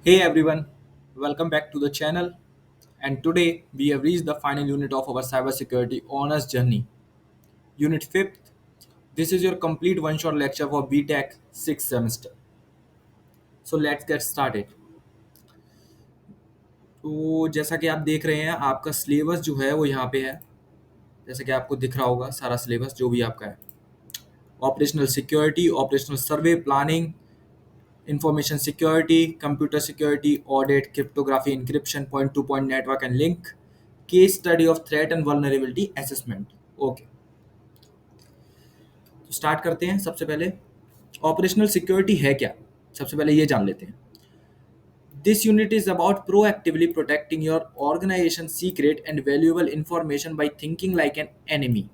Hey everyone, welcome back to the channel. And today we have reached the final unit of our cybersecurity honors journey. Unit 5th. This is your complete one shot lecture for BTech 6th semester. So let's get started. तो जैसा कि आप देख रहे हैं, आपका syllabus जो है वो यहाँ पे है। जैसा कि आपको दिख रहा होगा सारा सिलेबस जो भी आपका है। Operational security, operational survey planning, information security, computer security, audit, cryptography, encryption, point to point network and link, case study of threat and vulnerability assessment. Okay, तो स्टार्ट करते हैं। सबसे पहले ऑपरेशनल सिक्योरिटी है क्या, सबसे पहले ये जान लेते हैं। This unit is about proactively protecting your organisation secret and valuable information by thinking like an enemy.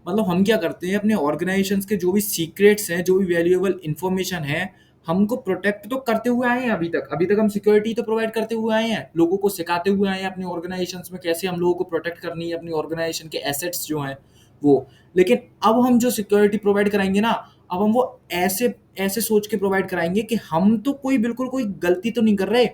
मतलब हम क्या करते हैं, अपने ऑर्गेनाइजेशन के जो भी सीक्रेट्स हैं, जो भी वैल्यूएबल इंफॉर्मेशन है, हमको प्रोटेक्ट तो करते हुए आए हैं। अभी तक हम सिक्योरिटी तो प्रोवाइड करते हुए आए हैं, लोगों को सिखाते हुए आए हैं अपनी ऑर्गेनाइजेशन में कैसे हम लोगों को प्रोटेक्ट करनी है, अपनी ऑर्गेनाइजेशन के एसेट्स जो हैं वो। लेकिन अब हम जो सिक्योरिटी प्रोवाइड कराएंगे ना, अब हम वो ऐसे ऐसे सोच के प्रोवाइड कराएंगे कि हम तो बिल्कुल कोई गलती तो नहीं कर रहे।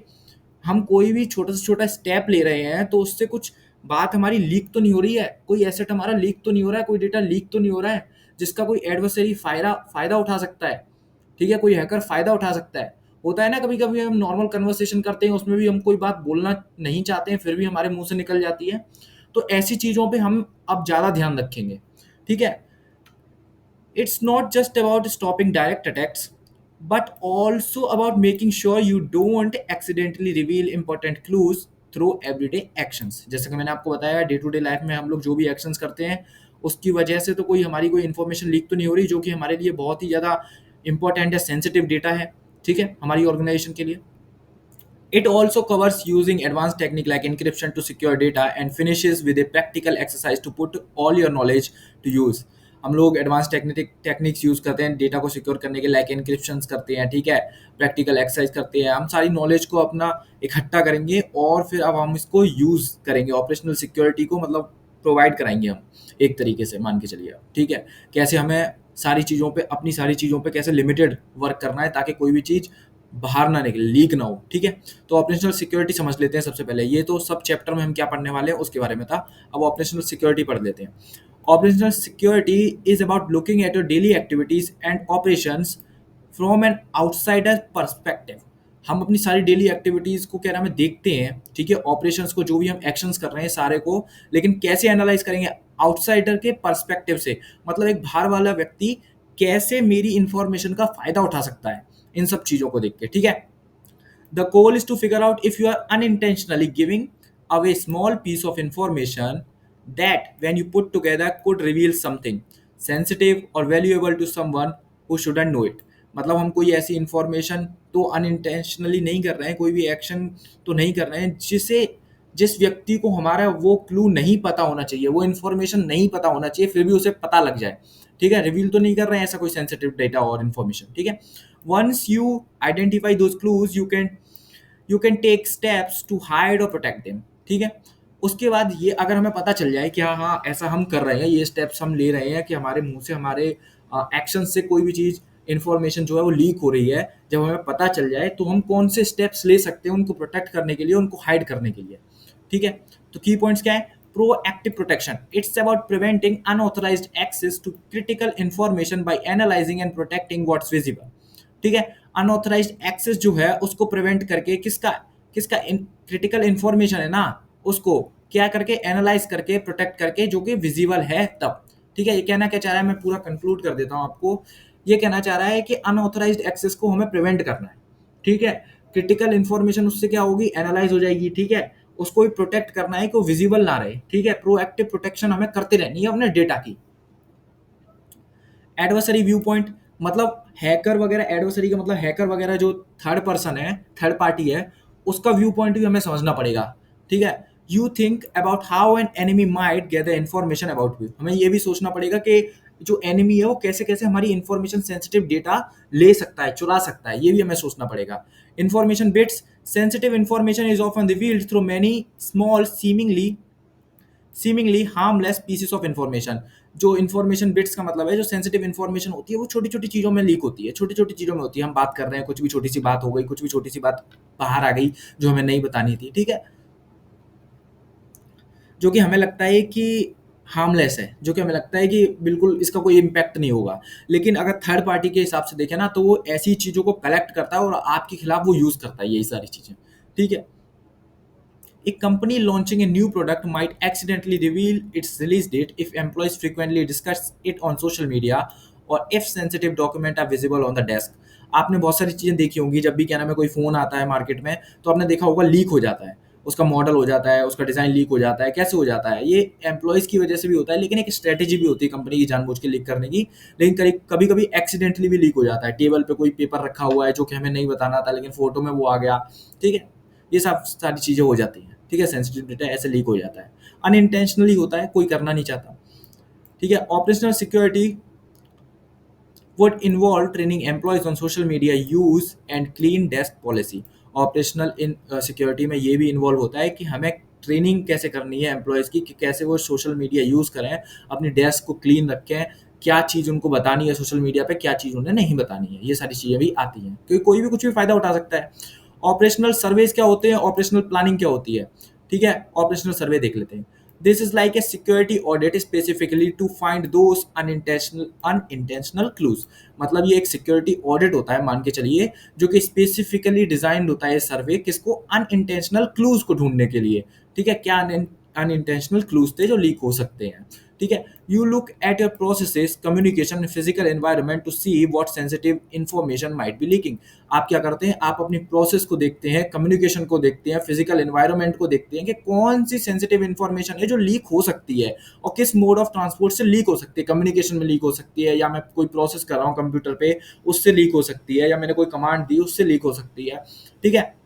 हम कोई भी छोटा से छोटा स्टेप ले रहे हैं तो उससे कुछ बात हमारी लीक तो नहीं हो रही है, कोई एसेट हमारा लीक तो नहीं हो रहा है, कोई डेटा लीक तो नहीं हो रहा है जिसका कोई एडवर्सरी फायदा फायदा उठा सकता है। ठीक है, कोई हैकर फायदा उठा सकता है। होता है ना, कभी कभी हम नॉर्मल कन्वर्सेशन करते हैं, उसमें भी हम कोई बात बोलना नहीं चाहते हैं, फिर भी हमारे मुंह से निकल जाती है। तो ऐसी चीजों पे हम अब ज्यादा ध्यान रखेंगे। ठीक है, it's not just about stopping direct attacks, but also about making sure you don't accidentally reveal important clues through everyday actions। जैसे कि मैंने आपको बताया, डे टू डे लाइफ में हम लोग जो भी एक्शंस करते हैं उसकी वजह से तो कोई हमारी कोई इन्फॉर्मेशन लीक तो नहीं हो रही, जो कि हमारे लिए बहुत ही ज़्यादा इंपॉर्टेंट है, सेंसिटिव डेटा है। ठीक है, हमारी ऑर्गेनाइजेशन के लिए। It also covers using advanced technique like encryption to secure data and finishes with a practical exercise to put all your knowledge to use। हम लोग एडवांस टेक्निक्स यूज करते हैं डेटा को सिक्योर करने के, लाइक एनक्रिप्शन करते हैं। ठीक है, प्रैक्टिकल एक्सरसाइज करते हैं, हम सारी नॉलेज को अपना इकट्ठा करेंगे और फिर अब हम इसको यूज करेंगे, ऑपरेशनल सिक्योरिटी को मतलब प्रोवाइड कराएंगे हम एक तरीके से, मान के चलिए आप। ठीक है, कैसे हमें सारी चीज़ों पे, अपनी सारी चीज़ों पे कैसे लिमिटेड वर्क करना है ताकि कोई भी चीज़ बाहर ना निकले, लीक ना हो। ठीक है, तो ऑपरेशनल सिक्योरिटी समझ लेते हैं सबसे पहले। ये तो सब चैप्टर में हम क्या पढ़ने वाले हैं उसके बारे में था। अब ऑपरेशनल सिक्योरिटी पढ़ लेते हैं। Operational security is about looking at your daily activities and operations from an outsider perspective. हम अपनी सारी डेली एक्टिविटीज को क्या नाम है देखते हैं। ठीक है, ऑपरेशंस को, जो भी हम एक्शंस कर रहे हैं सारे को, लेकिन कैसे एनालाइज करेंगे, आउटसाइडर के पर्सपेक्टिव से। मतलब एक बाहर वाला व्यक्ति कैसे मेरी इंफॉर्मेशन का फायदा उठा सकता है इन सब चीजों को देख के। ठीक है, the goal is to figure out if you are unintentionally giving away small piece of information that, when you put together, could reveal something sensitive or valuable to someone who shouldn't know it। मतलब हम कोई ऐसी information तो unintentionally नहीं कर रहे हैं, कोई भी एक्शन तो नहीं कर रहे हैं जिसे, जिस व्यक्ति को हमारा वो क्लू नहीं पता होना चाहिए, वो इन्फॉर्मेशन नहीं पता होना चाहिए, फिर भी उसे पता लग जाए। ठीक है, रिवील तो नहीं कर रहे हैं ऐसा कोई सेंसिटिव डेटा और इन्फॉर्मेशन। ठीक है, once you identify those clues, you can take steps to hide or protect them। ठीक है, उसके बाद ये अगर हमें पता चल जाए कि हाँ हाँ ऐसा हम कर रहे हैं, ये स्टेप्स हम ले रहे हैं कि हमारे मुंह से, हमारे एक्शन से कोई भी चीज़, इन्फॉर्मेशन जो है वो लीक हो रही है, जब हमें पता चल जाए तो हम कौन से स्टेप्स ले सकते हैं उनको प्रोटेक्ट करने के लिए, उनको हाइड करने के लिए। ठीक है, तो की पॉइंट्स क्या है। Proactive protection, it's about preventing unauthorised access to critical information by analysing and protecting what's visible. ठीक है, अनऑथराइज्ड एक्सेस जो है उसको प्रिवेंट करके, किसका किसका क्रिटिकल इंफॉर्मेशन है ना, उसको क्या करके, एनालाइज करके, प्रोटेक्ट करके, जो कि विजिबल है तब। ठीक है, ये कहना क्या चाह रहा है, मैं पूरा कंक्लूड कर देता हूं आपको। ये कहना चाह रहा है कि अनऑथराइज्ड एक्सेस को हमें प्रिवेंट करना है। ठीक है, क्रिटिकल इंफॉर्मेशन उससे क्या होगी, एनालाइज हो जाएगी। ठीक है, उसको भी प्रोटेक्ट करना है कि वो विजिबल ना रहे। ठीक है, प्रोएक्टिव प्रोटेक्शन हमें करते रहनी है अपने डेटा की। एडवर्सरी व्यू पॉइंट, मतलब हैकर वगैरह, एडवर्सरी का मतलब हैकर वगैरह जो थर्ड पर्सन है, थर्ड पार्टी है, उसका व्यू पॉइंट भी हमें समझना पड़ेगा। ठीक है, you think about how an enemy might gather information about you. हमें ये भी सोचना पड़ेगा कि जो एनिमी है वो कैसे कैसे हमारी इंफॉर्मेशन, सेंसिटिव डेटा ले सकता है, चुरा सकता है, ये भी हमें सोचना पड़ेगा। Information bits, sensitive information is often revealed through many small, seemingly seemingly harmless pieces of information. जो इन्फॉर्मेशन बिट्स का मतलब है, जो सेंसिटिव इन्फॉर्मेशन होती है वो छोटी छोटी चीज़ों में लीक होती है, छोटी छोटी चीज़ों में होती है। हम बात कर रहे हैं, कुछ भी छोटी सी बात हो गई, कुछ भी छोटी सी बात बाहर आ गई जो हमें नहीं बतानी थी, ठीक है, जो कि हमें लगता है कि हार्मलेस है, जो कि हमें लगता है कि बिल्कुल इसका कोई इम्पैक्ट नहीं होगा। लेकिन अगर थर्ड पार्टी के हिसाब से देखें ना, तो वो ऐसी चीज़ों को कलेक्ट करता है और आपके खिलाफ वो यूज़ करता है यही सारी चीज़ें, ठीक है। A company launching a new product might accidentally reveal its release date if employees frequently discuss it on social media or if sensitive documents are visible on the desk. आपने बहुत सारी चीज़ें देखी होंगी, जब भी क्या नाम है कोई फ़ोन आता है मार्केट में, तो आपने देखा होगा लीक हो जाता है, उसका मॉडल हो जाता है, उसका डिज़ाइन लीक हो जाता है। कैसे हो जाता है? ये एम्प्लॉयज़ की वजह से भी होता है, लेकिन एक स्ट्रैटेजी भी होती है कंपनी की जानबूझ के लीक करने की। लेकिन कभी कभी एक्सीडेंटली भी लीक हो जाता है। टेबल पे कोई पेपर रखा हुआ है जो कि हमें नहीं बताना था, लेकिन फ़ोटो में वो आ गया, ठीक है। ये सब सारी चीज़ें हो जाती हैं, ठीक है। सेंसिटिव डेटा ऐसे लीक हो जाता है, अनइंटेंशनली होता है, कोई करना नहीं चाहता, ठीक है। Operational security would involve training employees on social media use and clean desk policy. Operational in security में ये भी इन्वॉल्व होता है कि हमें ट्रेनिंग कैसे करनी है एम्प्लॉयज़ की, कि कैसे वो सोशल मीडिया यूज़ करें, अपनी डेस्क को क्लीन रखें, क्या चीज़ उनको बतानी है सोशल मीडिया पे, क्या चीज़ उन्हें नहीं बतानी है। ये सारी चीज़ें भी आती हैं, क्योंकि कोई भी कुछ भी फ़ायदा उठा सकता है। ऑपरेशनल सर्वेज क्या होते हैं, ऑपरेशनल प्लानिंग क्या होती है, ठीक है। ऑपरेशनल सर्वे देख लेते हैं। This is like a security audit specifically to find those unintentional clues. मतलब ये एक सिक्योरिटी ऑडिट होता है, मान के चलिए, जो कि स्पेसिफिकली डिजाइंड होता है सर्वे किसको, अनइंटेंशनल क्लूज को ढूंढने के लिए, ठीक है। क्या अनइंटेंशनल क्लूज थे जो लीक हो सकते हैं, ठीक है। You look at your processes communication physical environment to see what sensitive information might be leaking. आप क्या करते हैं, आप अपनी प्रोसेस को देखते हैं, कम्युनिकेशन को देखते हैं, फिजिकल एनवायरनमेंट को देखते हैं कि कौन सी सेंसिटिव इंफॉर्मेशन है जो लीक हो सकती है और किस मोड ऑफ ट्रांसपोर्ट से लीक हो सकती है। कम्युनिकेशन में लीक हो सकती है, या मैं कोई प्रोसेस कर रहा हूँ कंप्यूटर पे उससे लीक हो सकती है, या मैंने कोई कमांड दी उससे लीक हो सकती है, ठीक है।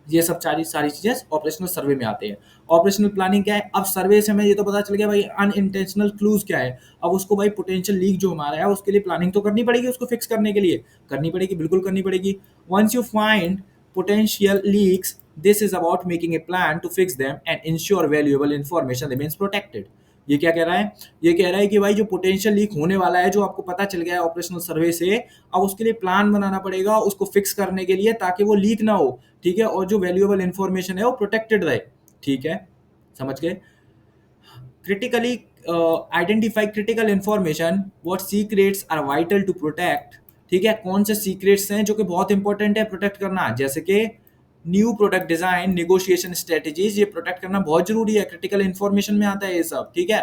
ये सब सारी सारी चीजें ऑपरेशनल सर्वे में आते हैं। ऑपरेशनल प्लानिंग क्या है, अब सर्वे से हमें ये तो पता चल गया भाई अनइंटेंशनल क्लूज क्या है। अब उसको भाई पोटेंशियल लीक जो हमारा है उसके लिए प्लानिंग तो करनी पड़ेगी, उसको फिक्स करने के लिए करनी पड़ेगी, बिल्कुल करनी पड़ेगी। Once you find potential leaks, this is about making a plan to fix them and ensure valuable information remains protected. ये क्या कह रहा है, ये कह रहा है कि भाई जो पोटेंशियल लीक होने वाला है, जो आपको पता चल गया है ऑपरेशनल सर्वे से, अब उसके लिए प्लान बनाना पड़ेगा उसको फिक्स करने के लिए, ताकि वो लीक ना हो, ठीक है, और जो वैल्यूएबल इंफॉर्मेशन है वो प्रोटेक्टेड रहे, ठीक है। समझ गए। critically identify critical information, what secrets are vital to protect, ठीक है। कौन से सीक्रेट्स हैं जो कि बहुत इंपॉर्टेंट है प्रोटेक्ट करना, जैसे कि new product design, negotiation strategies, ये प्रोटेक्ट करना बहुत जरूरी है, क्रिटिकल इंफॉर्मेशन में आता है ये सब, ठीक है।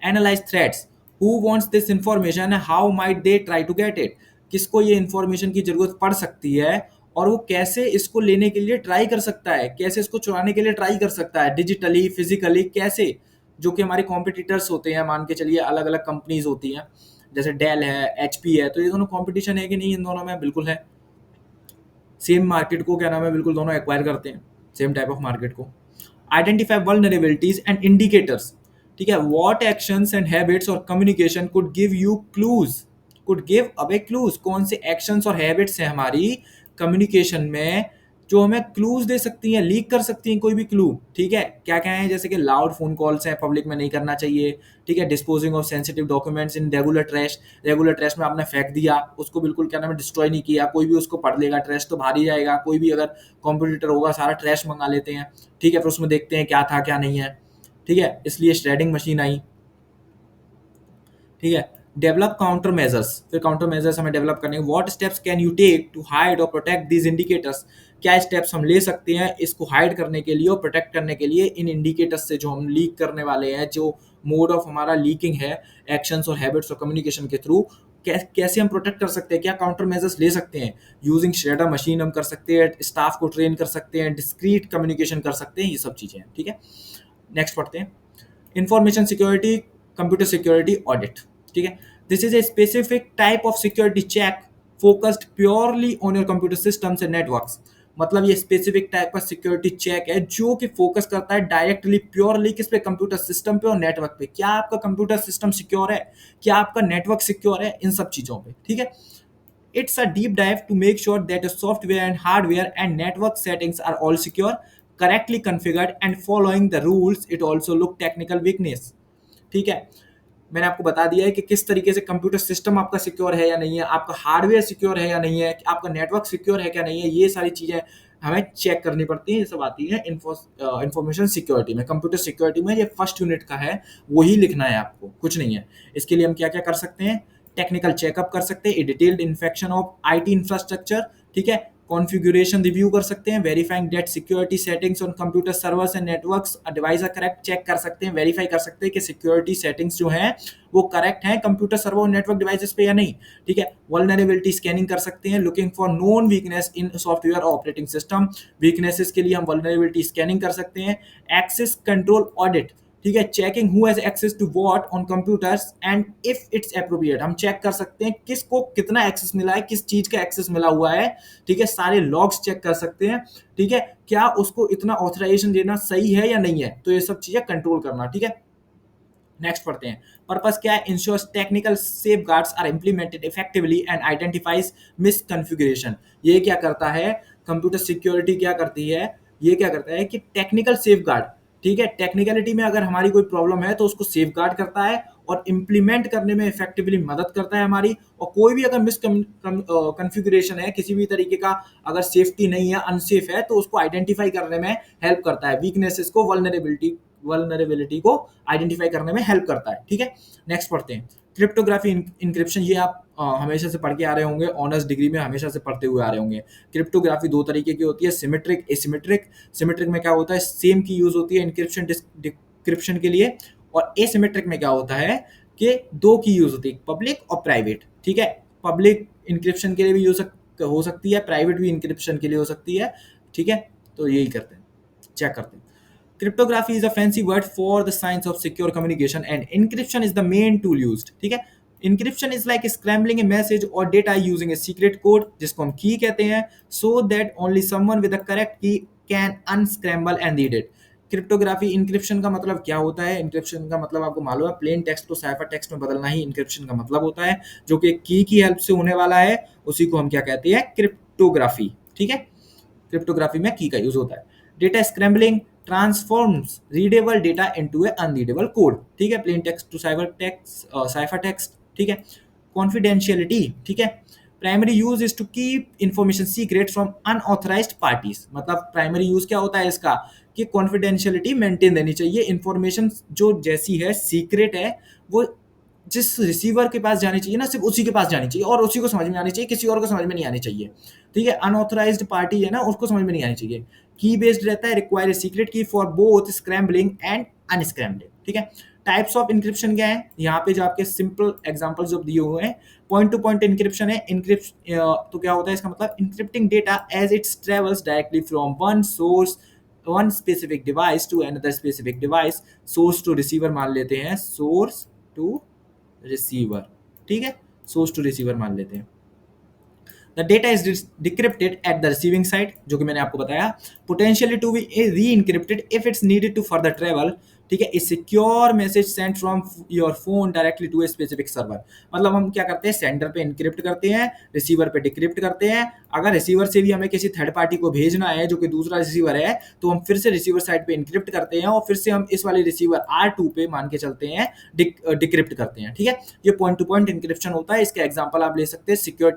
Analyse threats, who wants this information, how might they try to get it. किसको ये इंफॉर्मेशन की जरूरत पड़ सकती है और वो कैसे इसको लेने के लिए ट्राई कर सकता है, कैसे इसको चुराने के लिए ट्राई कर सकता है, डिजिटली, फिजिकली, कैसे। जो कि हमारे कॉम्पिटिटर्स होते हैं, मान के चलिए अलग अलग कंपनीज होती हैं, जैसे डेल है, एचपी है, तो ये दोनों कंपटीशन है कि नहीं इन दोनों में, बिल्कुल है। सेम मार्केट को क्या नाम है, बिल्कुल दोनों एक्वायर करते हैं, सेम टाइप ऑफ मार्केट को। आइडेंटिफाई वल्नरेबिलिटीज एंड इंडिकेटर्स, ठीक है। व्हाट एक्शंस एंड हैबिट्स और communication could give you clues, could give away clues, कौन से एक्शंस और हैबिट्स हैं हमारी कम्युनिकेशन में जो हमें क्लूज दे सकती हैं, लीक कर सकती हैं कोई भी क्लू, ठीक है। क्या क्या है, जैसे कि लाउड फोन कॉल्स हैं, पब्लिक में नहीं करना चाहिए, ठीक है। Disposing of sensitive documents in regular trash, regular trash में आपने फेंक दिया, उसको बिल्कुल क्या नाम है डिस्ट्रॉय नहीं किया, कोई भी उसको पढ़ लेगा, ट्रैश तो भारी जाएगा, कोई भी अगर कॉम्पिटिटर होगा सारा ट्रैश मंगा लेते हैं, ठीक है। फिर उसमें देखते हैं क्या था क्या नहीं है, ठीक है, इसलिए श्रेडिंग मशीन आई, ठीक है। डेवलप काउंटर मेजर्स, फिर काउंटर मेजर्स हमें डेवलप करने, what steps can you take to hide or protect these indicators, क्या स्टेप्स हम ले सकते हैं इसको हाइड करने के लिए और प्रोटेक्ट करने के लिए इन इंडिकेटर्स से, जो हम लीक करने वाले हैं, जो मोड ऑफ हमारा लीकिंग है, एक्शंस और हैबिट्स और कम्युनिकेशन के थ्रू, कैसे हम प्रोटेक्ट कर सकते हैं, क्या काउंटर मेजर्स ले सकते हैं। यूजिंग श्रेडर मशीन हम कर सकते हैं, स्टाफ को ट्रेन कर सकते हैं, डिस्क्रीट कम्युनिकेशन कर सकते हैं, ये सब चीज़ें हैं, ठीक है। नेक्स्ट पढ़ते हैं, information security computer security audit, ठीक है। This is a specific type of security check focused purely on your computer systems and networks. मतलब ये स्पेसिफिक टाइप का सिक्योरिटी चेक है जो कि फोकस करता है डायरेक्टली प्योरली किस पे, कंप्यूटर सिस्टम पे और नेटवर्क पे। क्या आपका कंप्यूटर सिस्टम सिक्योर है, क्या आपका नेटवर्क सिक्योर है, इन सब चीजों पे, ठीक है। It's a deep dive to make sure that the software and hardware and network settings are all secure. Correctly configured and following the rules, it also look technical weakness. ठीक है, मैंने आपको बता दिया है कि किस तरीके से कंप्यूटर सिस्टम आपका सिक्योर है या नहीं है, आपका हार्डवेयर सिक्योर है या नहीं है, आपका नेटवर्क सिक्योर है क्या नहीं है, ये सारी चीज़ें हमें चेक करनी पड़ती हैं। ये सब आती है इंफॉर्मेशन सिक्योरिटी में, कंप्यूटर सिक्योरिटी में। ये फर्स्ट यूनिट का है, वही लिखना है आपको, कुछ नहीं है। इसके लिए हम क्या क्या कर सकते हैं, टेक्निकल चेकअप कर सकते हैं, detailed infection of IT infrastructure, ठीक है, कॉन्फ़िगरेशन रिव्यू कर सकते हैं, verifying that security settings on computer servers and networks device are correct, check कर सकते हैं, वेरीफाई कर सकते हैं कि सिक्योरिटी सेटिंग्स जो हैं वो करेक्ट हैं कंप्यूटर सर्वर और नेटवर्क डिवाइसेस पे या नहीं। ठीक है, वल्नरेबिलिटी स्कैनिंग कर सकते हैं, looking for known weakness in software operating system, weaknesses के लिए हम वल्नरेबिलिटी स्कैनिंग कर सकते हैं। एक्सेस कंट्रोल ऑडिट, ठीक है, checking who has access to what on computers and if it's appropriate, हम चेक कर सकते हैं किसको कितना एक्सेस मिला है, किस चीज का एक्सेस मिला हुआ है। ठीक है, सारे लॉग्स चेक कर सकते हैं। ठीक है, क्या उसको इतना ऑथराइजेशन देना सही है या नहीं है, तो ये सब चीजें कंट्रोल करना। ठीक है, नेक्स्ट पढ़ते हैं। पर्पस क्या है, ensures technical safeguards are implemented effectively and identifies misconfiguration. ये क्या करता है, कंप्यूटर सिक्योरिटी क्या करती है, ये क्या करता है कि टेक्निकल सेफगार्ड, ठीक है, टेक्निकलिटी में अगर हमारी कोई प्रॉब्लम है तो उसको सेफगार्ड करता है और इम्प्लीमेंट करने में इफेक्टिवली मदद करता है हमारी। और कोई भी अगर मिस कॉन्फ़िगरेशन है, किसी भी तरीके का अगर सेफ्टी नहीं है, अनसेफ है, तो उसको आइडेंटिफाई करने में हेल्प करता है, वीकनेसेस को, वल्नरेबिलिटी को आइडेंटिफाई करने में हेल्प करता है। ठीक है, नेक्स्ट पढ़ते हैं। क्रिप्टोग्राफी इंक्रिप्शन, ये आप हमेशा से पढ़ के आ रहे होंगे, ऑनर्स डिग्री में हमेशा से पढ़ते हुए आ रहे होंगे। क्रिप्टोग्राफी दो तरीके की होती है, सिमेट्रिक, एसिमेट्रिक। सिमेट्रिक में क्या होता है, सेम की यूज होती है इंक्रिप्शन डिक्रिप्शन के लिए, और एसिमेट्रिक में क्या होता है कि दो की यूज होती है, पब्लिक और प्राइवेट। ठीक है, पब्लिक इंक्रिप्शन के लिए भी यूज हो सकती है, प्राइवेट भी इंक्रिप्शन के लिए हो सकती है। ठीक है, तो यही करते हैं, चेक करते हैं। Cryptography is a fancy word for the science of secure communication and encryption is the main tool used. ठीक है, encryption is like scrambling a message or data using a secret code, जिसको हम key कहते हैं, so that only someone with the correct key can unscramble and read it. Cryptography encryption का मतलब क्या होता है, इंक्रिप्शन का मतलब आपको मालूम है, प्लेन टेक्स्ट को साइफर टेक्स्ट में बदलना ही इंक्रिप्शन का मतलब होता है, जो कि की हेल्प से होने वाला है, उसी को हम क्या कहते हैं, क्रिप्टोग्राफी। ठीक है, क्रिप्टोग्राफी में की का यूज होता है। Data scrambling transforms readable data into a unreadable code. ठीक है, plain text to cipher text. ठीक है, कॉन्फिडेंशियलिटी, ठीक है, primary use is to keep information secret from unauthorised parties. मतलब प्राइमरी यूज क्या होता है इसका, कि कॉन्फिडेंशियलिटी मेंटेन रहनी चाहिए, इंफॉर्मेशन जो जैसी है सीक्रेट है, वो जिस रिसीवर के पास जानी चाहिए ना, सिर्फ उसी के पास जानी चाहिए और उसी को समझ में आनी चाहिए, किसी और को समझ में नहीं आनी चाहिए। ठीक है, अनऑथराइज्ड पार्टी है ना, उसको समझ में नहीं आनी चाहिए। की बेस्ड रहता है, रिक्वायर सीक्रेट की फॉर बोथ स्क्रैम्बलिंग एंड अनस्क्रैम्बलिंग। ठीक है, टाइप्स ऑफ इंक्रिप्शन क्या है, यहाँ पे जो आपके सिंपल एग्जांपल जो दिए हुए हैं, पॉइंट टू पॉइंट इंक्रिप्शन है। तो क्या होता है इसका मतलब, encrypting data as it's travels directly from one specific device to another specific device. Source to receiver मान लेते हैं, सोर्स टू रिसीवर। ठीक है, सोर्स टू रिसीवर मान लेते हैं। The data is decrypted at the receiving side, जो कि मैंने आपको बताया, potentially to be re encrypted if it's needed to further travel. ठीक है, a secure message send from your phone directly to a specific server. मतलब हम क्या करते हैं, सेंडर पे इनक्रिप्ट करते हैं, रिसीवर पे डिक्रिप्ट करते हैं। अगर रिसीवर से भी हमें किसी थर्ड पार्टी को भेजना है जो कि दूसरा रिसीवर है, तो हम फिर से रिसीवर साइड पे इनक्रिप्ट करते हैं और फिर से हम इस वाले रिसीवर R2 पे मान के चलते हैं, डिक्रिप्ट करते हैं। ठीक है, ये पॉइंट टू पॉइंट इंक्रिप्शन होता है। इसका एग्जांपल आप ले सकते हैं, सिक्योर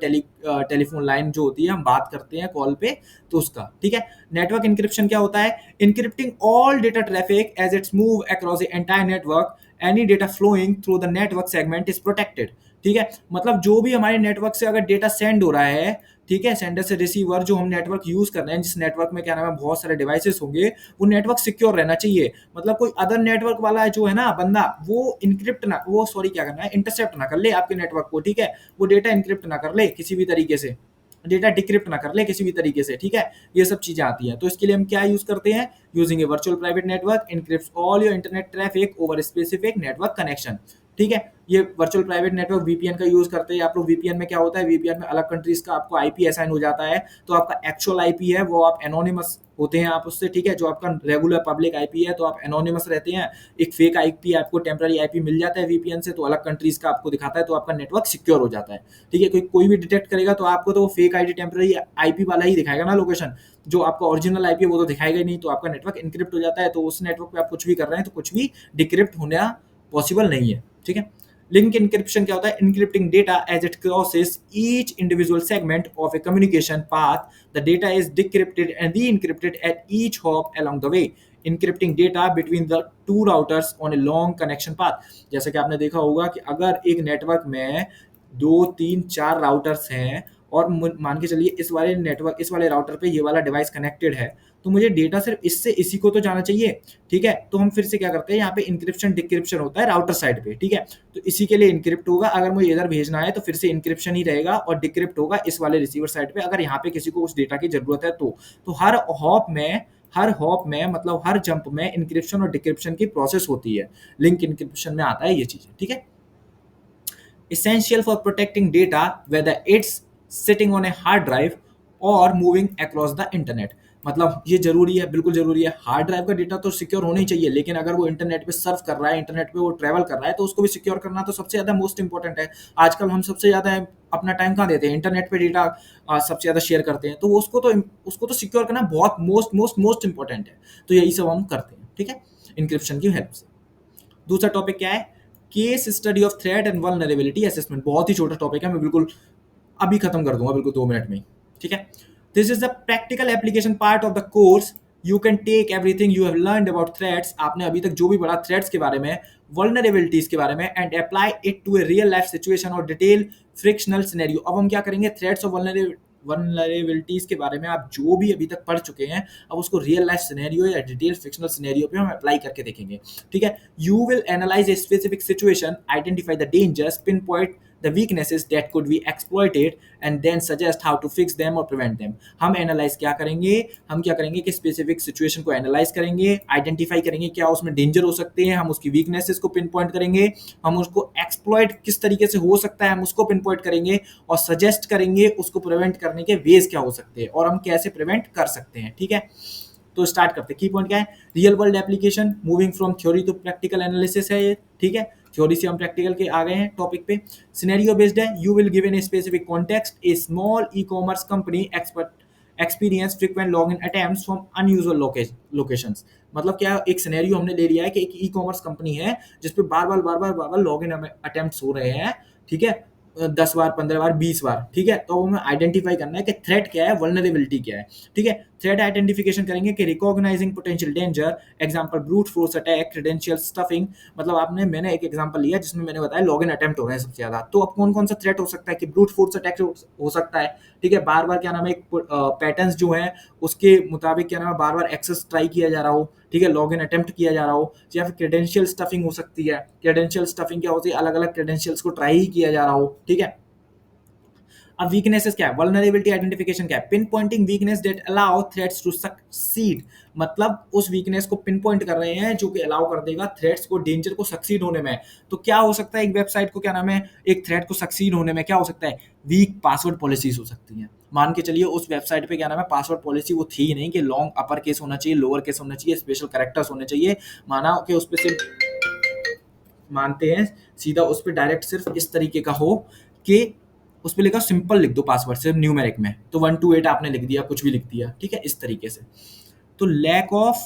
टेलीफोन लाइन जो होती है, हम बात करते हैं कॉल पे, तो उसका। ठीक है, नेटवर्क इंक्रिप्शन क्या होता है, encrypting all data traffic as it's move across the entire network, any data flowing through the network segment is protected. ठीक है, मतलब जो भी हमारे नेटवर्क से अगर डेटा सेंड हो रहा है, ठीक है, सेंडर से रिसीवर, जो हम नेटवर्क यूज कर रहे हैं, जिस नेटवर्क में क्या नाम है बहुत सारे डिवाइसेस होंगे, वो नेटवर्क सिक्योर रहना चाहिए। मतलब कोई अदर नेटवर्क वाला जो है ना बंदा, वो इनक्रिप्ट ना, वो सॉरी क्या करना है, इंटरसेप्ट ना कर ले आपके नेटवर्क को। ठीक है, वो डेटा इनक्रिप्ट ना कर ले किसी भी तरीके से, डेटा डिक्रिप्ट ना कर ले किसी भी तरीके से। ठीक है, ये सब चीजें आती हैं। तो इसके लिए हम क्या यूज करते हैं, using a virtual private network encrypts all your internet traffic over specific network connection. ठीक है, ये वर्चुअल प्राइवेट नेटवर्क वीपीएन का यूज करते हैं आप लोग। वीपीएन में क्या होता है, वीपीएन में अलग कंट्रीज का आपको आईपी असाइन हो जाता है, तो आपका एक्चुअल आईपी है वो आप एनोनिमस होते हैं आप उससे, ठीक है। जो आपका रेगुलर पब्लिक आईपी है तो आप एनोनिमस रहते हैं। एक फेक आईपी आपको टेम्पररी आईपी मिल जाता है वीपीएन से, तो अलग कंट्रीज का आपको दिखाता है, तो आपका नेटवर्क सिक्योर हो जाता है, ठीक है। कोई भी डिटेक्ट करेगा तो आपको तो वो फेक आईडी टेम्पररी आईपी वाला ही दिखाएगा ना लोकेशन, जो आपका ओरिजिनल आईपी है वो तो दिखाएगा ही नहीं, तो आपका नेटवर्क इनक्रिप्ट हो जाता है। तो उस नेटवर्क पे आप कुछ भी कर रहे हैं तो कुछ भी डिक्रिप्ट होना पॉसिबल नहीं है, ठीक है। लिंक इंक्रिप्शन क्या होता है, encrypting data as it crosses each individual segment of a communication path, the data is decrypted and re encrypted at each hop along the way, encrypting data between the two routers on a long connection path. जैसे कि आपने देखा होगा कि अगर एक network में 2 3 4 routers हैं और मान के चलिए इस वाले नेटवर्क इस वाले राउटर पे ये वाला डिवाइस कनेक्टेड है, तो मुझे डेटा सिर्फ इससे इसी को तो जाना चाहिए, ठीक है। तो हम फिर से क्या करते हैं, यहाँ पे इंक्रिप्शन डिक्रिप्शन होता है राउटर साइड पे, ठीक है। तो इसी के लिए इंक्रिप्ट होगा, अगर मुझे इधर भेजना है तो फिर से इंक्रिप्शन ही रहेगा, और डिक्रिप्ट होगा इस वाले रिसीवर साइड पे, अगर यहाँ पे किसी को उस डेटा की जरूरत है तो हर हॉप में मतलब हर जंप में इंक्रिप्शन और डिक्रिप्शन की प्रोसेस होती है। लिंक इंक्रिप्शन में आता है ये चीजें, ठीक है। essential for protecting data whether it's sitting on a hard drive or moving across the internet। मतलब ये जरूरी है, बिल्कुल जरूरी है। हार्ड ड्राइव का डेटा तो सिक्योर होना ही चाहिए, लेकिन अगर वो इंटरनेट पे सर्फ कर रहा है, इंटरनेट पे वो ट्रैवल कर रहा है, तो उसको भी सिक्योर करना तो सबसे ज्यादा मोस्ट इंपॉर्टेंट है। आजकल हम सबसे ज्यादा अपना टाइम कहाँ देते हैं, इंटरनेट पे डेटा सबसे ज्यादा शेयर करते हैं, तो उसको तो सिक्योर करना बहुत मोस्ट मोस्ट मोस्ट इंपॉर्टेंट है। तो यही सब हम करते हैं, ठीक है, इंक्रिप्शन की हेल्प से। दूसरा टॉपिक क्या है, case study of threat and vulnerability assessment. बहुत ही छोटा टॉपिक है, मैं बिल्कुल अभी खत्म कर दूंगा, बिल्कुल 2 मिनट में ही, ठीक है। This is the practical application part of the course, you can take everything you have learned about threats, आपने अभी तक जो भी पढ़ा थ्रेट्स के बारे में, वल्नरेबिलिटीज के बारे में, and apply it to a real life situation और डिटेल फ्रिक्शनल सिनेरियो। अब हम क्या करेंगे, थ्रेट्स और वल्नरेबिलिटीज के बारे में आप जो भी अभी तक पढ़ चुके हैं, अब उसको रियल लाइफ सिनेरियो या डिटेल फिक्शनल सिनेरियो पे हम अप्लाई करके देखेंगे, ठीक है। You will analyse a specific situation, identify the dangers, pin point the weaknesses that could be exploited and then suggest how to fix them or prevent them। हम analyse क्या करेंगे, हम क्या करेंगे कि स्पेसिफिक सिचुएशन को एनालाइज करेंगे, identify करेंगे क्या उसमें डेंजर हो सकते हैं, हम उसकी वीकनेसेस को पिन पॉइंट करेंगे, हम उसको एक्सप्लॉइट किस तरीके से हो सकता है हम उसको पिन पॉइंट करेंगे, और सजेस्ट करेंगे उसको प्रिवेंट करने के वेज क्या हो सकते हैं और हम कैसे प्रिवेंट कर सकते हैं, ठीक है। तो स्टार्ट करते हैं। की पॉइंट क्या है, real world application, moving from theory to practical analysis है ये, ठीक है। थ्योरी से हम प्रैक्टिकल के आ गए हैं टॉपिक पे। सिनेरियो बेस्ड है, you will given a specific context, A small e commerce company experience frequent login attempts from unusual locations. मतलब क्या, एक सिनेरियो हमने ले लिया है कि एक ई कॉमर्स कंपनी है जिसपे बार बार लॉगिन अटेम्प्ट्स हो रहे हैं, ठीक है, 10 बार 15 बार 20 बार, ठीक है। तो हमें आइडेंटिफाई करना है कि थ्रेट क्या है, वल्नरेबिलिटी क्या है, ठीक है। थ्रेट आइडेंटिफिकेशन करेंगे कि recognising potential danger, example brute force attack, credential stuffing. मतलब मैंने एक एग्जांपल लिया जिसमें मैंने बताया लॉगिन अटेम्प्ट हो रहे हैं सबसे ज्यादा, तो अब कौन कौन सा थ्रेट हो सकता है कि ब्रूट फोर्स अटैक हो सकता है, ठीक है। बार बार क्या नाम है, एक पैटर्न्स जो है उसके मुताबिक क्या नाम है, बार बार एक्सेस ट्राई किया जा रहा हो, ठीक है, लॉगिन अटेम्प्ट किया जा रहा हो, या फिर क्रेडेंशियल स्टफिंग हो सकती है। क्रेडेंशियल स्टफिंग क्या होती है, अलग अलग क्रेडेंशियल्स को ट्राई ही किया जा रहा हो, ठीक है। अब वीकनेसेस क्या है, वल्नरेबिलिटी आइडेंटिफिकेशन क्या है, pinpointing weakness that allow threats to succeed. मतलब उस वीकनेस को पिन पॉइंट कर रहे हैं जो कि अलाउ कर देगा थ्रेट्स को, डेंजर को सक्सीड होने में। तो क्या हो सकता है, एक वेबसाइट को क्या नाम है, एक थ्रेट को सक्सीड होने में क्या हो सकता है, वीक पासवर्ड पॉलिसीज हो सकती हैं। मान के चलिए उस वेबसाइट पे क्या नाम है, पासवर्ड पॉलिसी वो थी ही नहीं कि लॉन्ग अपर केस होना चाहिए, लोअर केस होना चाहिए, स्पेशल कैरेक्टर्स होने चाहिए। माना कि उस पर सिर्फ मानते हैं सीधा उस पर डायरेक्ट सिर्फ इस तरीके का हो कि उस पर लिखा सिंपल लिख दो पासवर्ड सिर्फ न्यूमेरिक में, तो 128 आपने लिख दिया, कुछ भी लिख दिया, ठीक है, इस तरीके से। तो lack of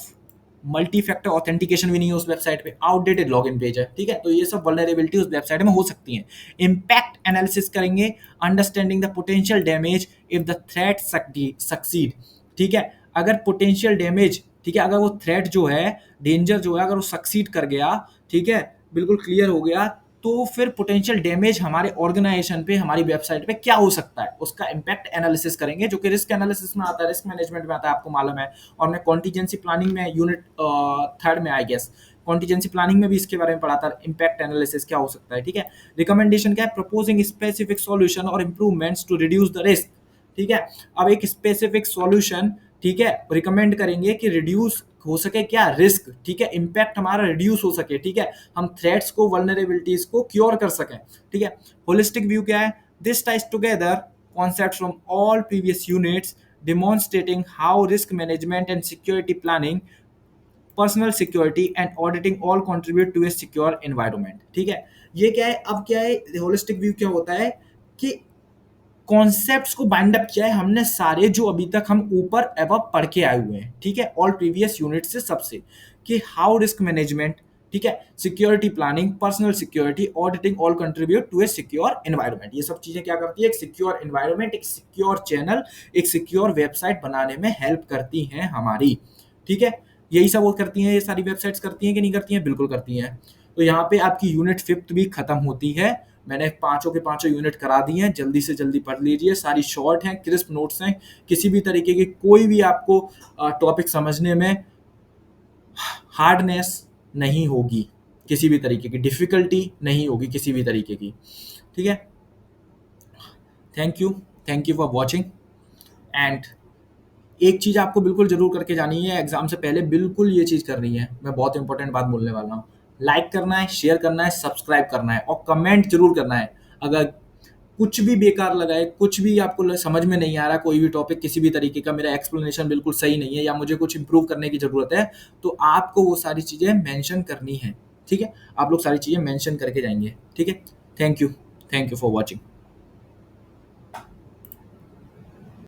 multi factor authentication भी नहीं है उस वेबसाइट पे, आउटडेटेड लॉगिन पेज है, ठीक है। तो ये सब वल्नरेबिलिटी उस वेबसाइट में हो सकती हैं। इम्पैक्ट एनालिसिस करेंगे, understanding the potential damage if the threat succeed, ठीक है। अगर पोटेंशियल डैमेज, ठीक है, अगर वो थ्रेट जो है, डेंजर जो है, अगर वो सक्सीड कर गया, ठीक है, बिल्कुल क्लियर हो गया, तो फिर पोटेंशियल डैमेज हमारे ऑर्गेनाइजेशन पे, हमारी वेबसाइट पे क्या हो सकता है, उसका इम्पैक्ट एनालिसिस करेंगे, जो कि रिस्क एनालिसिस में आता है, रिस्क मैनेजमेंट में आता है, आपको मालूम है। और मैं कॉन्टीजेंसी प्लानिंग में यूनिट 3 में आई गेस कॉन्टीजेंसी प्लानिंग में भी इसके बारे में पढ़ा था, इम्पैक्ट एनालिसिस क्या हो सकता है, ठीक है। रिकमेंडेशन क्या है, प्रपोजिंग स्पेसिफिक सॉल्यूशन और improvements to reduce the risk, ठीक है। अब एक स्पेसिफिक सॉल्यूशन, ठीक है, रिकमेंड करेंगे कि रिड्यूस हो सके क्या रिस्क, ठीक है, इम्पैक्ट हमारा रिड्यूस हो सके, ठीक है, हम थ्रेट्स को वल्नरेबिलिटीज को क्योर कर सकें, ठीक है। होलिस्टिक व्यू क्या है? This ties together concepts from all previous units, demonstrating how risk management and security planning, personal security and auditing all contribute to a secure environment, ठीक है। ये क्या है, अब क्या है होलिस्टिक व्यू, क्या होता है कि कॉन्सेप्ट्स को बाइंड अप किया है हमने सारे जो अभी तक हम ऊपर एवं पढ़ के आए हुए हैं, ठीक है, ऑल प्रीवियस यूनिट से सबसे, कि हाउ रिस्क मैनेजमेंट, ठीक है, security planning, personal security, auditing all contribute to a secure environment. ये सब चीजें क्या करती है, एक सिक्योर एनवायरनमेंट, एक सिक्योर चैनल, एक सिक्योर वेबसाइट बनाने में हेल्प करती हैं हमारी, ठीक है। यही सब वो करती हैं, ये सारी वेबसाइट्स करती हैं कि नहीं करती हैं, बिल्कुल करती हैं। तो यहाँ पे आपकी यूनिट 5th भी खत्म होती है। मैंने पांचों के पांचों यूनिट करा दी हैं, जल्दी से जल्दी पढ़ लीजिए, सारी शॉर्ट हैं, क्रिस्प नोट्स हैं, किसी भी तरीके की कोई भी आपको टॉपिक समझने में हार्डनेस नहीं होगी, किसी भी तरीके की डिफिकल्टी नहीं होगी किसी भी तरीके की, ठीक है। Thank you, thank you for watching. And एक चीज आपको बिल्कुल जरूर करके जानी है एग्जाम से पहले, बिल्कुल ये चीज करनी है, मैं बहुत इंपॉर्टेंट बात बोलने वाला हूँ। लाइक करना है, शेयर करना है, सब्सक्राइब करना है और कमेंट जरूर करना है। अगर कुछ भी बेकार लगा है, कुछ भी आपको समझ में नहीं आ रहा, कोई भी टॉपिक किसी भी तरीके का, मेरा एक्सप्लेनेशन बिल्कुल सही नहीं है या मुझे कुछ इंप्रूव करने की जरूरत है, तो आपको वो सारी चीजें मेंशन करनी है, ठीक है। आप लोग सारी चीजें मेंशन करके जाएंगे, ठीक है। Thank you, thank you for watching.